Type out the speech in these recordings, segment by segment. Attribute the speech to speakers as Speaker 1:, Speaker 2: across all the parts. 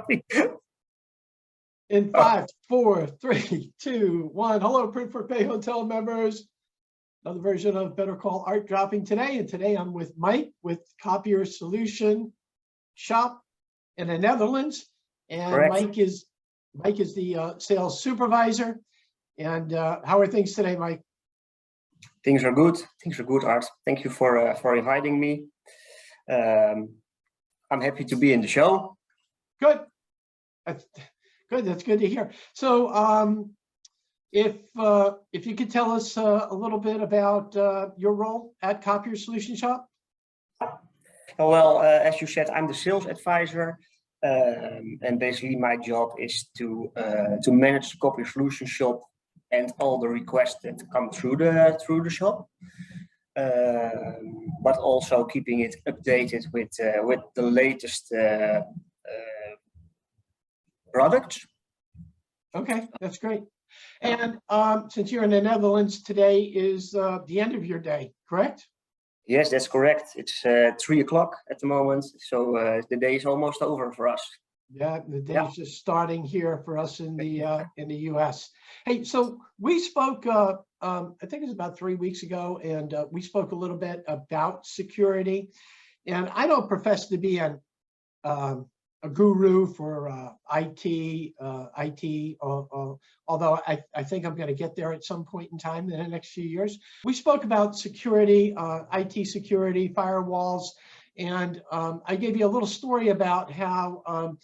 Speaker 1: something.
Speaker 2: In 5, 4, 3, 2, 1. Hello, Print for Pay Hotel members. Another version of Better Call Art dropping today. And today I'm with Mike with Copier Solution Shop in the Netherlands. And
Speaker 1: Correct.
Speaker 2: Mike is the sales supervisor. And how are things today, Mike?
Speaker 1: Things are good. Things are good, Art. Thank you for inviting me. I'm happy to be in the show.
Speaker 2: Good. That's good. That's good to hear. So, if you could tell us a little bit about your role at Copier Solution Shop.
Speaker 1: Well, as you said, I'm the sales advisor, and basically my job is to manage the Copier Solution Shop and all the requests that come through the shop, but also keeping it updated with the latest products.
Speaker 2: Okay, that's great. And since you're in the Netherlands, today is the end of your day, correct?
Speaker 1: Yes, that's correct. It's 3 o'clock at the moment, so the day is almost over for us.
Speaker 2: Yeah, the day's just starting here for us in the U.S. Hey, so we spoke, I think it was about 3 weeks ago, and we spoke a little bit about security. And I don't profess to be a guru for IT, although I think I'm going to get there at some point in time in the next few years. We spoke about security, IT security, firewalls, and I gave you a little story about how,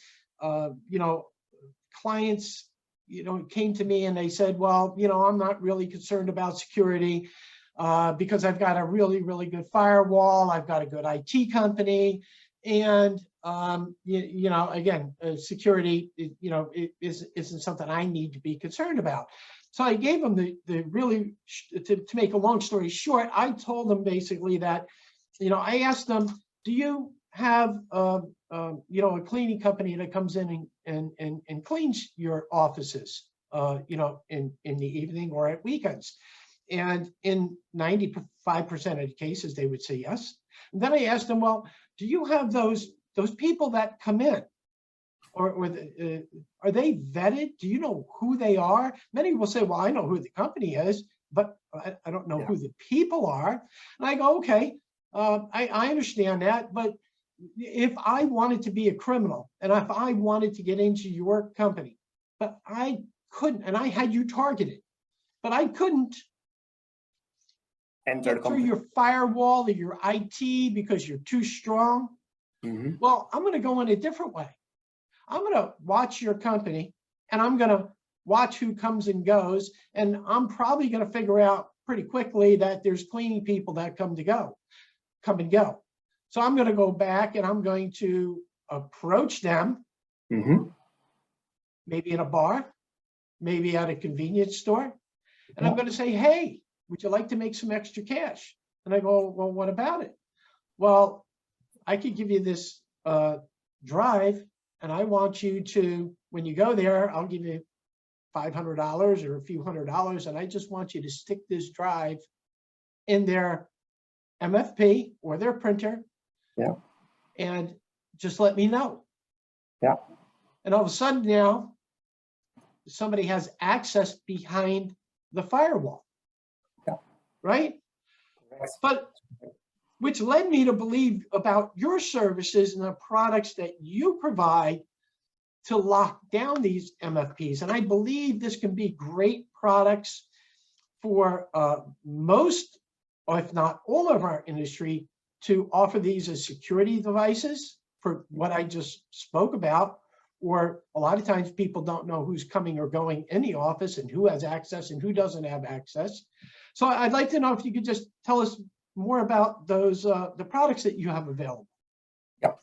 Speaker 2: clients, came to me and they said, well, I'm not really concerned about security because I've got a really, really good firewall. I've got a good IT company. And, again, security, it isn't something I need to be concerned about. So I gave them the really, to make a long story short, I told them basically that, I asked them, do you have, a cleaning company that comes in and cleans your offices, in the evening or at weekends? And in 95% of the cases, they would say yes. And then I asked them, well, do you have those people that come in, or are they vetted? Do you know who they are? Many will say, well, I know who the company is, but I don't know who the people are. And I go, okay, I understand that, but if I wanted to be a criminal and if I wanted to get into your company, but I couldn't, and I had you targeted, but I couldn't get through your firewall or your IT because you're too strong. Mm-hmm. Well, I'm going to go in a different way. I'm going to watch your company and I'm going to watch who comes and goes. And I'm probably going to figure out pretty quickly that there's cleaning people that come and go. So I'm going to go back and I'm going to approach them, maybe in a bar, maybe at a convenience store. And I'm going to say, hey, would you like to make some extra cash? And I go, well, what about it? Well, I could give you this drive, and I want you to, when you go there, I'll give you $500 or a few $100s, and I just want you to stick this drive in their MFP or their printer, and just let me know. And all of a sudden now, somebody has access behind the firewall, right? But which led me to believe about your services and the products that you provide to lock down these MFPs. And I believe this can be great products for most, or if not all of our industry, to offer these as security devices for what I just spoke about. Or a lot of times people don't know who's coming or going in the office and who has access and who doesn't have access. So I'd like to know if you could just tell us more about those, the products that you have available.
Speaker 1: Yeah.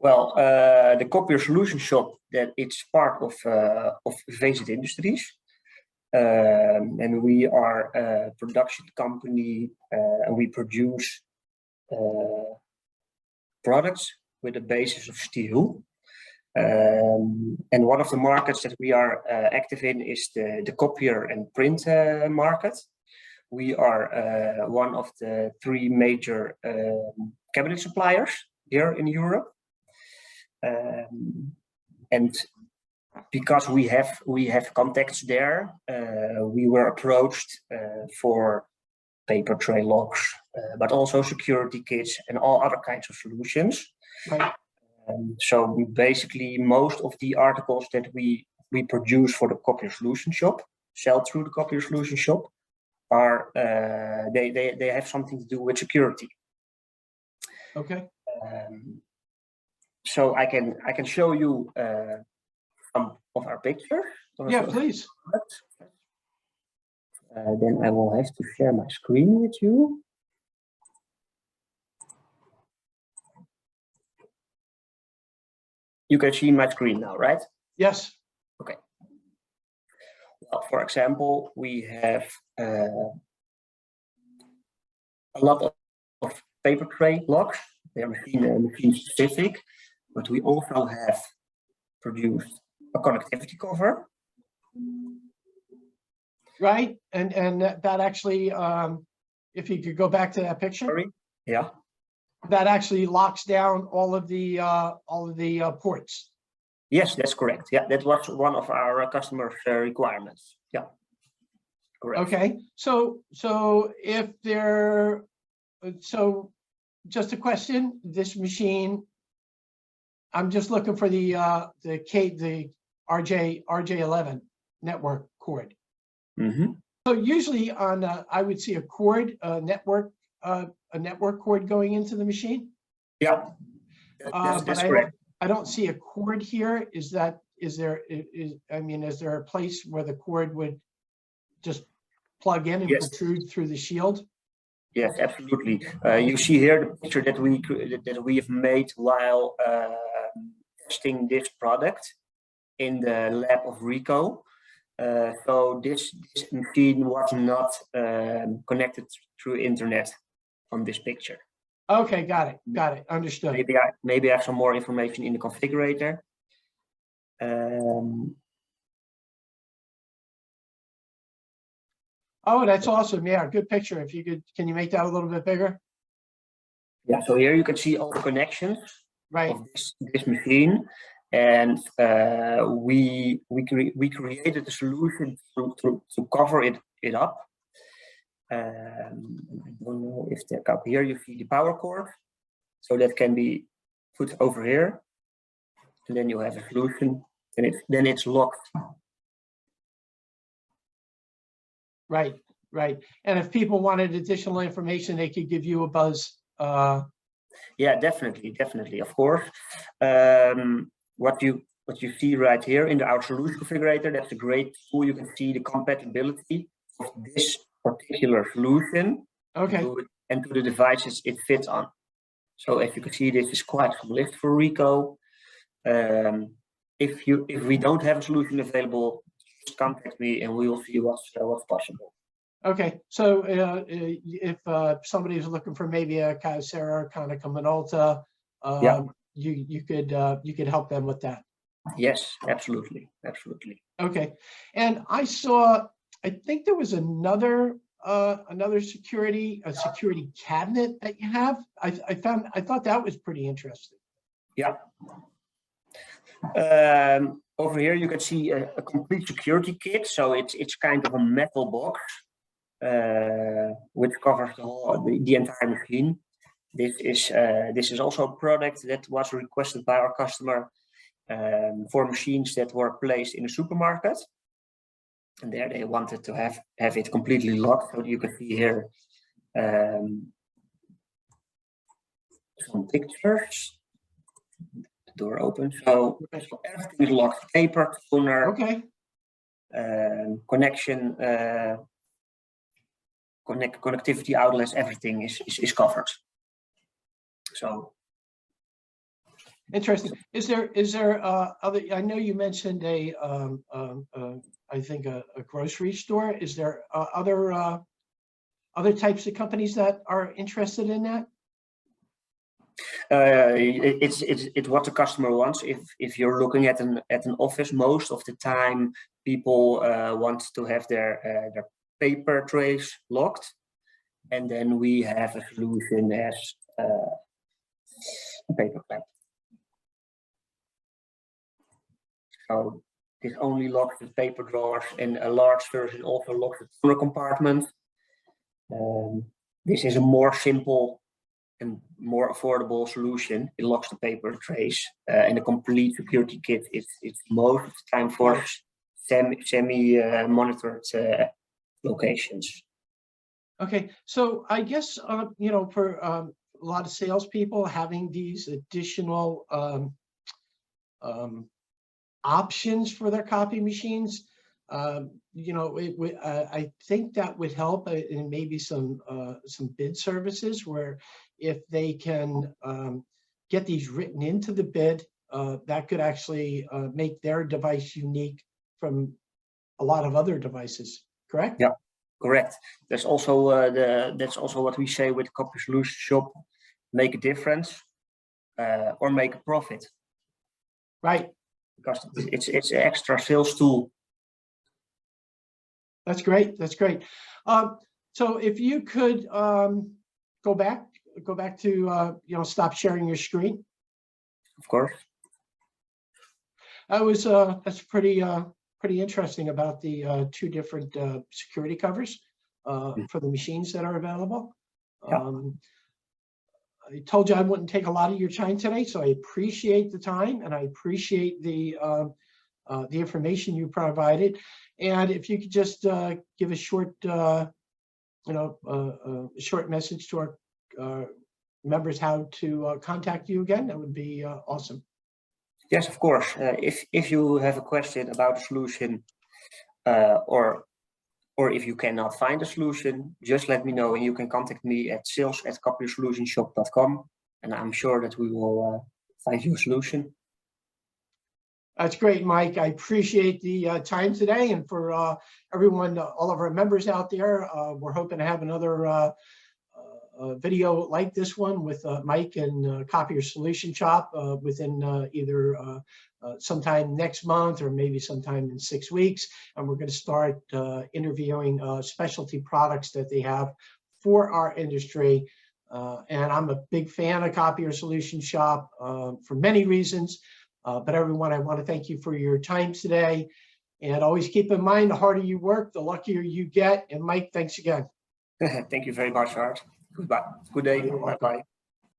Speaker 1: Well, the Copier Solution Shop, that it's part of Facet Industries. And we are a production company, and we produce products with a basis of steel. And one of the markets that we are active in is the copier and print market. We are one of the 3 major cabinet suppliers here in Europe. And because we have contacts there, we were approached for paper tray locks, but also security kits and all other kinds of solutions.
Speaker 2: Right.
Speaker 1: So we basically, most of the articles that we produce for the Copier Solution Shop, sell through the Copier Solution Shop, are they have something to do with security.
Speaker 2: Okay.
Speaker 1: So I can show you some of our pictures.
Speaker 2: Yeah, please.
Speaker 1: Then I will have to share my screen with you. You can see my screen now, right?
Speaker 2: Yes.
Speaker 1: Okay. Well, for example, we have a lot of paper tray locks. They are machine specific, but we also have produced a connectivity cover.
Speaker 2: Right, and that actually, if you could go back to that picture.
Speaker 1: Sorry. Yeah.
Speaker 2: That actually locks down all of the ports.
Speaker 1: Yes, that's correct. Yeah, that was one of our customers' requirements. Yeah. Correct.
Speaker 2: Okay, so just a question, this machine, I'm just looking for the RJ11 network cord.
Speaker 1: Mm-hmm.
Speaker 2: So usually on I would see a cord, a network cord going into the machine.
Speaker 1: Yeah, that's
Speaker 2: But
Speaker 1: correct.
Speaker 2: I don't see a cord here. Is there a place where the cord would just plug in and
Speaker 1: Yes.
Speaker 2: protrude through the shield?
Speaker 1: Yes, absolutely. You see here the picture that we have made while testing this product in the lab of Ricoh. So this machine was not connected through internet on this picture.
Speaker 2: Okay, got it. Understood.
Speaker 1: Maybe I have some more information in the configurator.
Speaker 2: Oh, that's awesome. Yeah, good picture. If you could, can you make that a little bit bigger?
Speaker 1: Yeah, so here you can see all the connections
Speaker 2: Right.
Speaker 1: of this machine, and we created a solution to cover it up. I don't know if they're up here. You see the power cord, so that can be put over here, and then you have a solution, and then it's locked.
Speaker 2: Right. And if people wanted additional information, they could give you a buzz.
Speaker 1: Yeah, definitely, of course. What you see right here in our solution configurator, that's a great tool. You can see the compatibility of this particular solution.
Speaker 2: Okay.
Speaker 1: And to the devices it fits on. So as you can see, this is quite some list for Ricoh. If we don't have a solution available, just contact me and we will see what's possible.
Speaker 2: Okay, so if somebody is looking for maybe a Kyocera, Konica Minolta,
Speaker 1: Yeah.
Speaker 2: you could help them with that.
Speaker 1: Yes, absolutely.
Speaker 2: Okay, and I think there was another security cabinet that you have. I thought that was pretty interesting.
Speaker 1: Yeah. Over here you can see a complete security kit. So it's kind of a metal box which covers the entire machine. This is also a product that was requested by our customer for machines that were placed in a supermarket, and there they wanted to have it completely locked. So you can see here some pictures. The door opens, so everything is locked. Paper, toner,
Speaker 2: okay,
Speaker 1: connection, connectivity outlets, everything is covered. So
Speaker 2: interesting. Is there other? I know you mentioned I think a grocery store. Is there other types of companies that are interested in that?
Speaker 1: It's what the customer wants. If you're looking at an office, most of the time people want to have their paper trays locked, and then we have a solution as a paper clip. So this only locks the paper drawers, and a large version also locks the toner compartment. This is a more simple and more affordable solution. It locks the paper trays, and the complete security kit is most of the time for semi-monitored locations.
Speaker 2: Okay, so I guess for a lot of salespeople, having these additional options for their copy machines, I think that would help in maybe some bid services, where if they can get these written into the bid, that could actually make their device unique from a lot of other devices. Correct?
Speaker 1: Yeah, correct. That's also that's also what we say with Copy Solution Shop: make a difference or make a profit.
Speaker 2: Right.
Speaker 1: Because it's an extra sales tool.
Speaker 2: That's great. That's great. So if you could go back to stop sharing your screen.
Speaker 1: Of course.
Speaker 2: That's pretty interesting about the two different security covers for the machines that are available.
Speaker 1: Yeah.
Speaker 2: I told you I wouldn't take a lot of your time today, so I appreciate the time, and I appreciate the information you provided. And if you could just give a short, short message to our members how to contact you again, that would be awesome.
Speaker 1: Yes, of course. If you have a question about a solution, or if you cannot find a solution, just let me know, and you can contact me at sales@copysolutionshop.com, and I'm sure that we will find you a solution.
Speaker 2: That's great, Mike. I appreciate the time today, and for everyone, all of our members out there, we're hoping to have another video like this one with Mike and Copier Solution Shop within either sometime next month or maybe sometime in 6 weeks. And we're going to start interviewing specialty products that they have for our industry. And I'm a big fan of Copier Solution Shop for many reasons. But everyone, I want to thank you for your time today. And always keep in mind, the harder you work, the luckier you get. And Mike, thanks again.
Speaker 1: Thank you very much, Art. Goodbye. Good day. Bye-bye.